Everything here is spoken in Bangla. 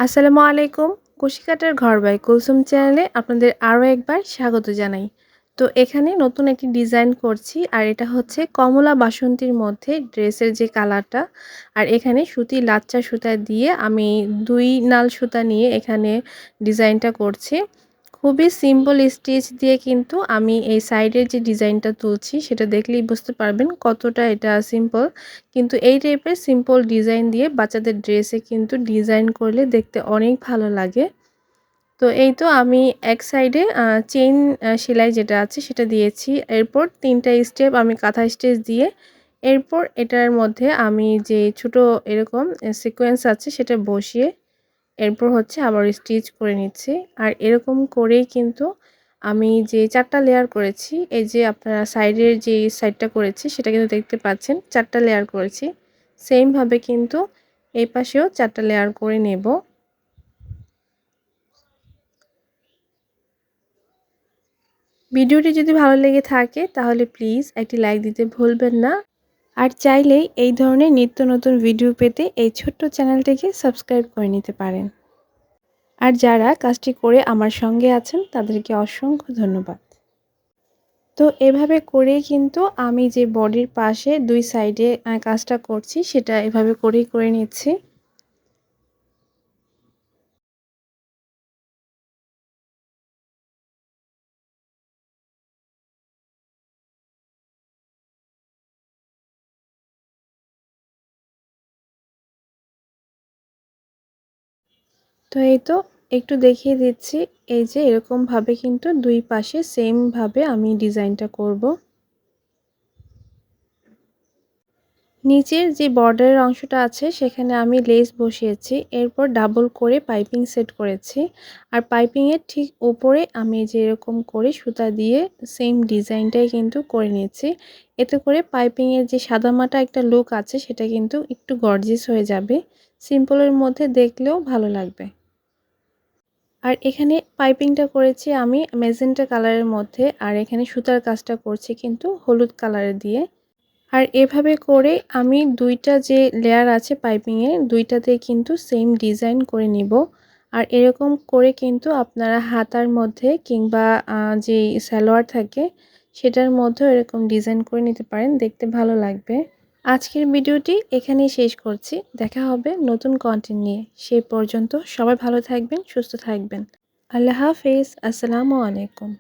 আসসালামু আলাইকুম। কুশিকাটার ঘর বাই কুলসুম চ্যানেলে আপনাদের আরও একবার স্বাগত জানাই। তো এখানে নতুন একটি ডিজাইন করছি, আর এটা হচ্ছে কমলা বাসন্তীর মধ্যে ড্রেসের যে কালারটা। আর এখানে লাচ্চা সুতা দিয়ে আমি ২ নাল সুতা নিয়ে এখানে ডিজাইনটা করছি। খুবই সিম্পল স্টিচ দিয়ে কিন্তু আমি এই সাইডের যে ডিজাইনটা তুলছি সেটা দেখলেই বুঝতে পারবেন কতটা এটা সিম্পল। কিন্তু এই টাইপের সিম্পল ডিজাইন দিয়ে বাচ্চাদের ড্রেসে কিন্তু ডিজাইন করলে দেখতে অনেক ভালো লাগে। তো এই তো আমি এক সাইডে চেইন সেলাই যেটা আছে সেটা দিয়েছি। এরপর ৩টা স্টেপ আমি কাঁথা স্টিচ দিয়ে এরপর এটার মধ্যে আমি যে ছোট এরকম সিকোয়েন্স আছে সেটা বসিয়ে এরপর হচ্ছে আবার স্টিচ করে নিচ্ছি। আর এরকম করেই কিন্তু আমি যে ৪ টা লেয়ার করেছি, এই যে আপনারা সাইডের যে সাইডটা করেছি সেটা কিন্তু দেখতে পাচ্ছেন ৪ টা লেয়ার করেছি। সেম ভাবে কিন্তু এই পাশেও ৪ টা লেয়ার করে নেব। ভিডিওটি যদি ভালো লেগে থাকে তাহলে প্লিজ একটি লাইক দিতে ভুলবেন না। আর চাইলেই এই ধরনের নিত্য নতুন ভিডিও পেতে এই ছোট্ট চ্যানেলটিকে সাবস্ক্রাইব করে নিতে পারেন। আর যারা কাজটি করে আমার সঙ্গে আছেন তাদেরকে অসংখ্য ধন্যবাদ। তো এভাবে করেই কিন্তু আমি যে বডির পাশে ২ সাইডে কাজটা করছি সেটা এভাবে করেই করে নিচ্ছি। তো এই তো একটু দেখিয়ে দিচ্ছি, এই যে এরকমভাবে কিন্তু ২ পাশে সেম ভাবে আমি ডিজাইনটা করব। নিচের যে বর্ডারের অংশটা আছে সেখানে আমি লেস বসিয়েছি, এরপর ডাবল করে পাইপিং সেট করেছি। আর পাইপিংয়ের ঠিক উপরে আমি যে এরকম করে সুতা দিয়ে সেম ডিজাইনটাই কিন্তু করে নিয়েছি। এতে করে পাইপিংয়ের যে সাদামাটা একটা লুক আছে সেটা কিন্তু একটু গর্জিয়াস হয়ে যাবে, সিম্পলের মধ্যে দেখলেও ভালো লাগবে। আর এখানে পাইপিংটা করেছি আমি ম্যাজেন্টা কালারের মধ্যে, আর এখানে সুতার কাজটা করছি কিন্তু হলুদ কালারের দিয়ে। আর এভাবে করে আমি ২টা যে লেয়ার আছে পাইপিংয়ে ২টাতে কিন্তু সেম ডিজাইন করে নিব। আর এরকম করে কিন্তু আপনারা হাতার মধ্যে কিংবা যে সালোয়ার থাকে সেটার মধ্যেও এরকম ডিজাইন করে নিতে পারেন, দেখতে ভালো লাগবে। আজকের ভিডিওটি এখানেই শেষ করছি। দেখা হবে নতুন কন্টেন্ট নিয়ে। সেই পর্যন্ত সবাই ভালো থাকবেন, সুস্থ থাকবেন। আল্লাহ হাফেজ। আসসালামু আলাইকুম।